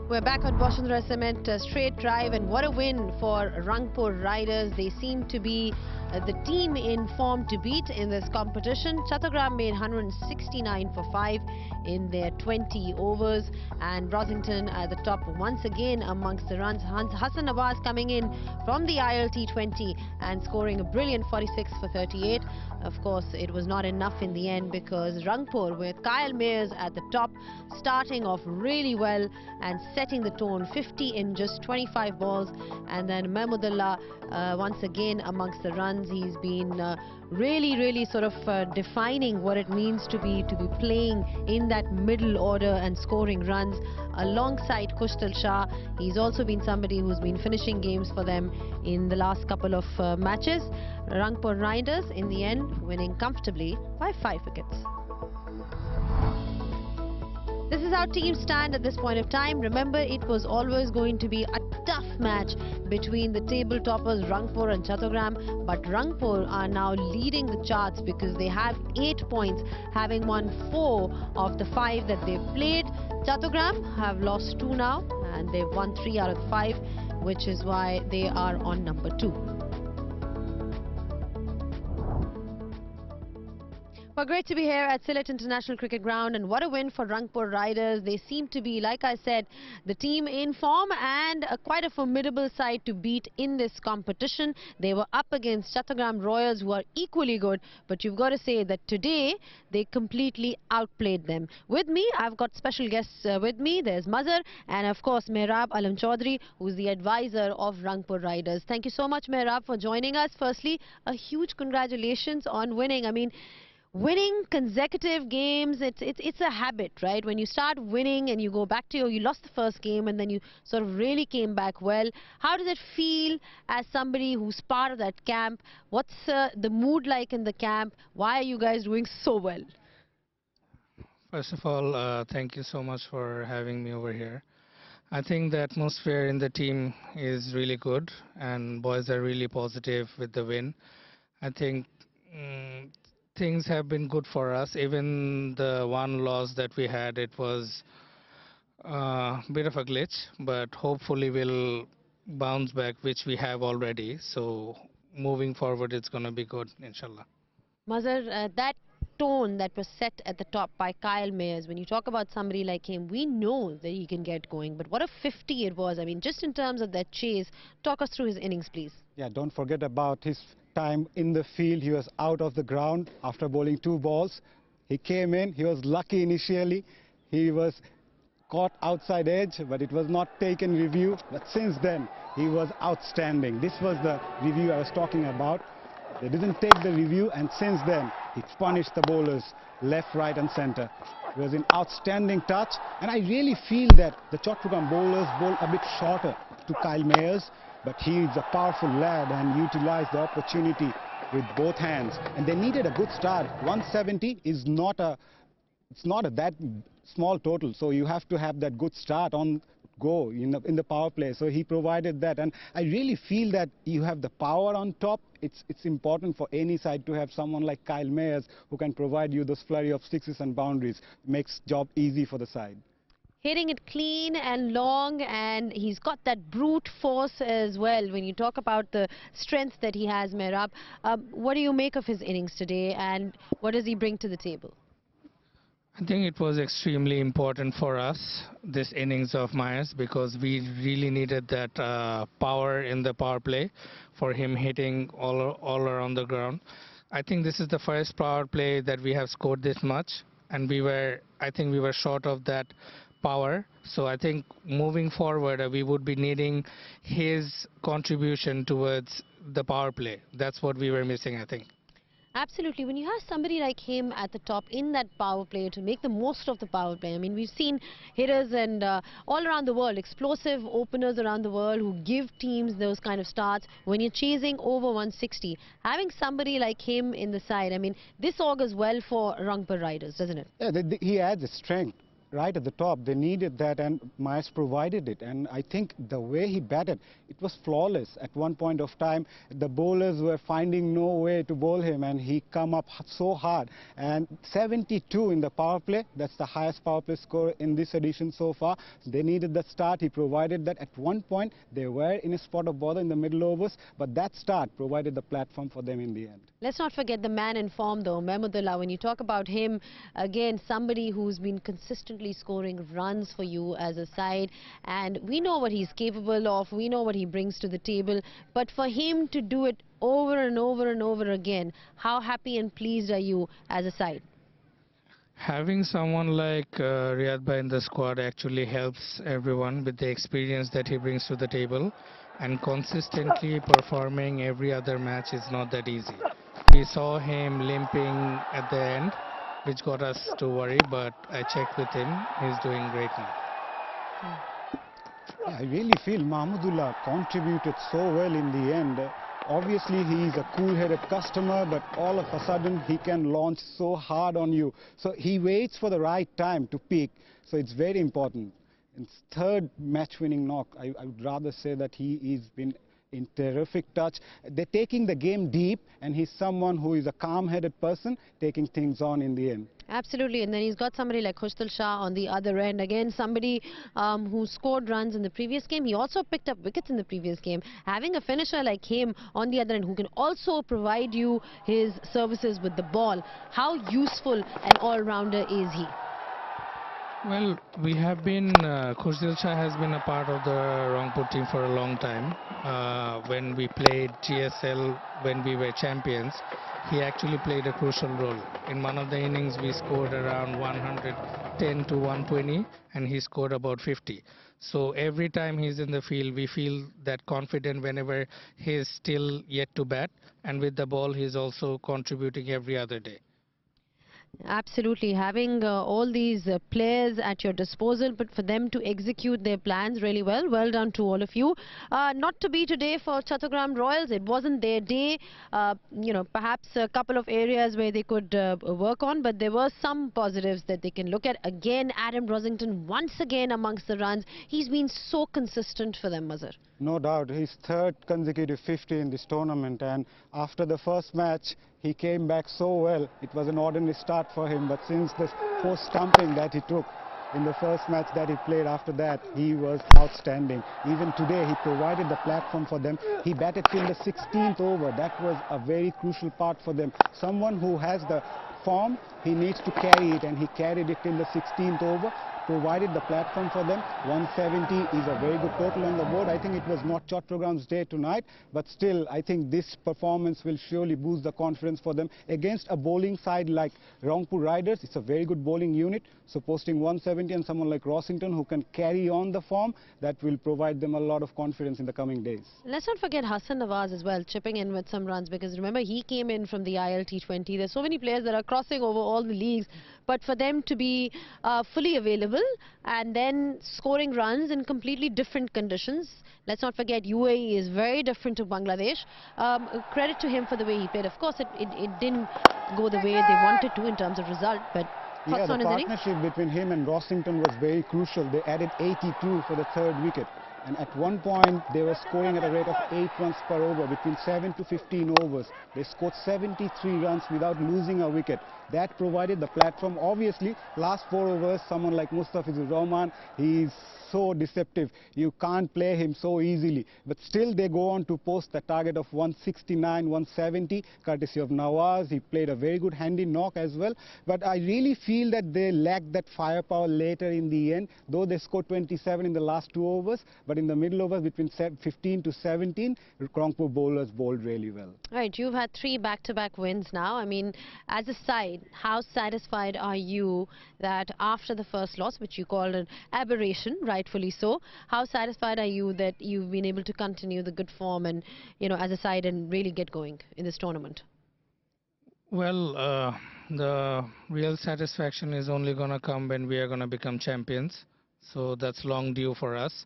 We're back on Bashundhara Cement, straight drive, and what a win for Rangpur Riders. They seem to be the team in form to beat in this competition. Chattogram made 169 for 5 in their 20 overs, and Rosington at the top once again amongst the runs. Hassan Abbas coming in from the ILT 20 and scoring a brilliant 46 for 38. Of course, it was not enough in the end because Rangpur, with Kyle Mayers at the top, starting off really well and setting the tone, 50 in just 25 balls, and then Mahmudullah once again amongst the runs. He's been really sort of defining what it means to be playing in that middle order and scoring runs alongside Kushtal Shah. He's also been somebody who's been finishing games for them in the last couple of matches. Rangpur Riders in the end winning comfortably by 5 wickets. This is how teams stand at this point of time. Remember, it was always going to be a tough match between the table toppers Rangpur and Chattogram, but Rangpur are now leading the charts because they have 8 points, having won 4 of the 5 that they've played. Chattogram have lost 2 now, and they've won 3 out of 5, which is why they are on number 2. Well, great to be here at Sylhet International Cricket Ground, and what a win for Rangpur Riders. They seem to be, like I said, the team in form and quite a formidable side to beat in this competition. They were up against Chattogram Royals, who are equally good, but you've got to say that today they completely outplayed them. With me, I've got special guests with me. There's Mazhar and, of course, Mehrab Chowdhury, who's the advisor of Rangpur Riders. Thank you so much, Mehrab, for joining us. Firstly, a huge congratulations on winning. I mean, winning consecutive games, it's a habit, right? When you start winning and you go back to you lost the first game and then you sort of really came back well. How does it feel as somebody who's part of that camp? What's the mood like in the camp? Why are you guys doing so well? First of all, thank you so much for having me over here. I think the atmosphere in the team is really good and boys are really positive with the win. I think things have been good for us. Even the one loss that we had, it was a bit of a glitch, but hopefully we'll bounce back, which we have already. So moving forward, it's going to be good, inshallah. Mazhar, that tone that was set at the top by Kyle Mayers, when you talk about somebody like him, we know that he can get going, but what a 50 it was. I mean, just in terms of that chase, talk us through his innings, please. Yeah, don't forget about his time in the field. He was out of the ground after bowling 2 balls. He came in, he was lucky initially. He was caught outside edge, but it was not taken review. But since then, he was outstanding. This was the review I was talking about. They didn't take the review, and since then, he punished the bowlers left, right and center. It was an outstanding touch, and I really feel that the Chattogram bowlers bowl a bit shorter to Kyle Mayers, but he is a powerful lad and utilized the opportunity with both hands. And they needed a good start. 170 is not that small total, so you have to have that good start on go in the power play. So he provided that, and I really feel that you have the power on top. It's important for any side to have someone like Kyle Mayers who can provide you those flurry of sixes and boundaries. Makes job easy for the side. Hitting it clean and long, and he's got that brute force as well. When you talk about the strength that he has, Mehrab, what do you make of his innings today, and what does he bring to the table? I think it was extremely important for us, this innings of Myers, because we really needed that power in the power play for him hitting all around the ground. I think this is the first power play that we have scored this much, and I think we were short of that power. So I think moving forward, we would be needing his contribution towards the power play. That's what we were missing, I think. Absolutely. When you have somebody like him at the top in that power play to make the most of the power play, I mean, we've seen hitters and all around the world, explosive openers around the world who give teams those kind of starts. When you're chasing over 160, having somebody like him in the side, I mean, this augurs well for Rangpur Riders, doesn't it? Yeah, he adds strength. right at the top. They needed that, and Myers provided it. And I think the way he batted, it was flawless. At one point of time, the bowlers were finding no way to bowl him, and he come up so hard. And 72 in the power play, that's the highest power play score in this edition so far. They needed the start. He provided that. At one point, they were in a spot of bother in the middle overs, but that start provided the platform for them in the end. Let's not forget the man in form, though, Mahmudullah. When you talk about him, again, somebody who's been consistently scoring runs for you as a side, and we know what he's capable of, we know what he brings to the table, but for him to do it over and over and over again, how happy and pleased are you as a side? Having someone like Riyad Bhai in the squad actually helps everyone with the experience that he brings to the table, and consistently performing every other match is not that easy. We saw him limping at the end, which got us to worry, but I checked with him. He's doing great now. Yeah, I really feel Mahmudullah contributed so well in the end. Obviously, he is a cool-headed customer, but all of a sudden, he can launch so hard on you. So he waits for the right time to peak. So it's very important. In third match-winning knock, I would rather say that he's been in terrific touch. They're taking the game deep, and he's someone who is a calm-headed person, taking things on in the end. Absolutely, and then he's got somebody like Khustal Shah on the other end. Again, somebody who scored runs in the previous game. He also picked up wickets in the previous game. Having a finisher like him on the other end who can also provide you his services with the ball, how useful an all-rounder is he? Well, we have been, Khustal Shah has been a part of the Rangpur team for a long time. When we played GSL, when we were champions, he actually played a crucial role. In one of the innings, we scored around 110 to 120, and he scored about 50. So every time he's in the field, we feel that confident whenever he's still yet to bat, and with the ball, he's also contributing every other day. Absolutely, having all these players at your disposal, but for them to execute their plans really well. Well done to all of you. Not to be today for Chattogram Royals. It wasn't their day. Perhaps a couple of areas where they could work on, but there were some positives that they can look at. Again, Adam Rosington once again amongst the runs. He's been so consistent for them, Mazhar. No doubt, his third consecutive 50 in this tournament, and after the first match, he came back so well. It was an ordinary start for him, but since the forced stumping that he took in the first match that he played after that, he was outstanding. Even today, he provided the platform for them. He batted till the 16th over. That was a very crucial part for them. Someone who has the form, he needs to carry it, and he carried it till the 16th over. Provided the platform for them. 170 is a very good total on the board. I think it was not Chattogram's day tonight, but still I think this performance will surely boost the confidence for them against a bowling side like Rangpur Riders. It's a very good bowling unit, so posting 170 and someone like Rosington who can carry on the form, that will provide them a lot of confidence in the coming days. Let's not forget Hassan Nawaz as well, chipping in with some runs, because remember he came in from the ILT20. There's so many players that are crossing over all the leagues, but for them to be fully available and then scoring runs in completely different conditions. Let's not forget UAE is very different to Bangladesh. Credit to him for the way he played. Of course, it didn't go the way they wanted to in terms of result, but yeah, thoughts on the his innings? partnership between him and Rosington was very crucial. They added 82 for the third wicket. And at one point, they were scoring at a rate of 8 runs per over, between 7 to 15 overs. They scored 73 runs without losing a wicket. That provided the platform. Obviously, last 4 overs, someone like Mustafizur Rahman, he's so deceptive. You can't play him so easily. But still, they go on to post the target of 169, 170, courtesy of Nawaz. He played a very good handy knock as well. But I really feel that they lacked that firepower later in the end, though they scored 27 in the last 2 overs. But in the middle overs, between 15 to 17, Rangpur bowlers bowled really well. Right, you've had 3 back-to-back wins now. I mean, as a side, how satisfied are you that after the first loss, which you called an aberration, rightfully so, how satisfied are you that you've been able to continue the good form and, as a side and really get going in this tournament? Well, the real satisfaction is only going to come when we are going to become champions. So that's long due for us.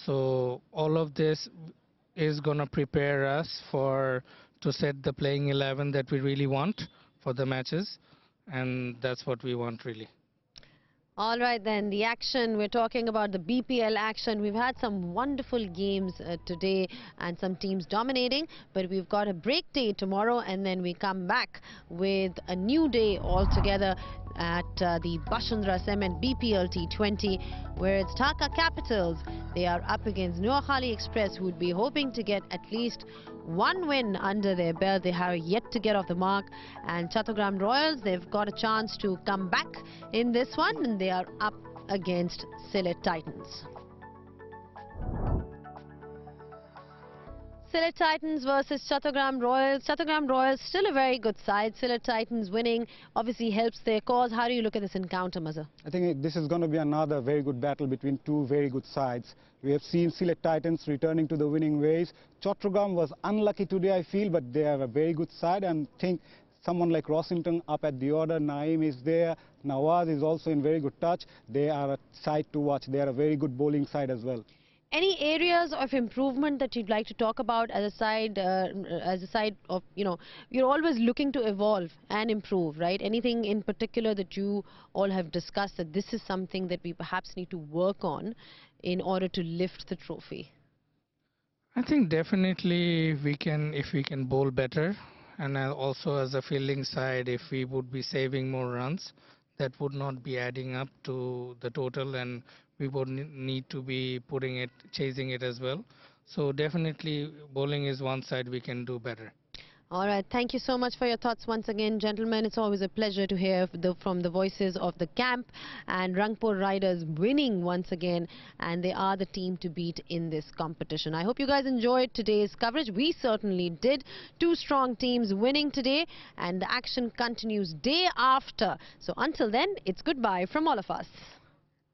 So all of this is going to prepare us to set the playing 11 that we really want for the matches, and that's what we want really. All right then, the action, we're talking about the BPL action. We've had some wonderful games today and some teams dominating, but we've got a break day tomorrow and then we come back with a new day altogether at the Bashundhara Cement BPL T20, where it's Dhaka Capitals. They are up against Noakhali Express, who would be hoping to get at least one win under their belt. They have yet to get off the mark. And Chattogram Royals, they've got a chance to come back in this one, and they are up against Sylhet Titans. Sylhet Titans versus Chattogram Royals. Chattogram Royals still a very good side. Sylhet Titans winning obviously helps their cause. How do you look at this encounter, Mazhar? I think this is going to be another very good battle between two very good sides. We have seen Sylhet Titans returning to the winning ways. Chattogram was unlucky today, I feel, but they are a very good side, and think someone like Rossington up at the order. Naeem is there. Nawaz is also in very good touch. They are a side to watch. They are a very good bowling side as well. Any areas of improvement that you'd like to talk about as a side of, you're always looking to evolve and improve, right? Anything in particular that you all have discussed that this is something that we perhaps need to work on in order to lift the trophy? I think definitely we can, if we can bowl better, and also as a fielding side, if we would be saving more runs, that would not be adding up to the total, and we would need to be chasing it as well. So definitely bowling is one side we can do better. All right, thank you so much for your thoughts once again, gentlemen. It's always a pleasure to hear from the voices of the camp, and Rangpur Riders winning once again, and they are the team to beat in this competition. I hope you guys enjoyed today's coverage. We certainly did. Two strong teams winning today, and the action continues day after. So until then, it's goodbye from all of us.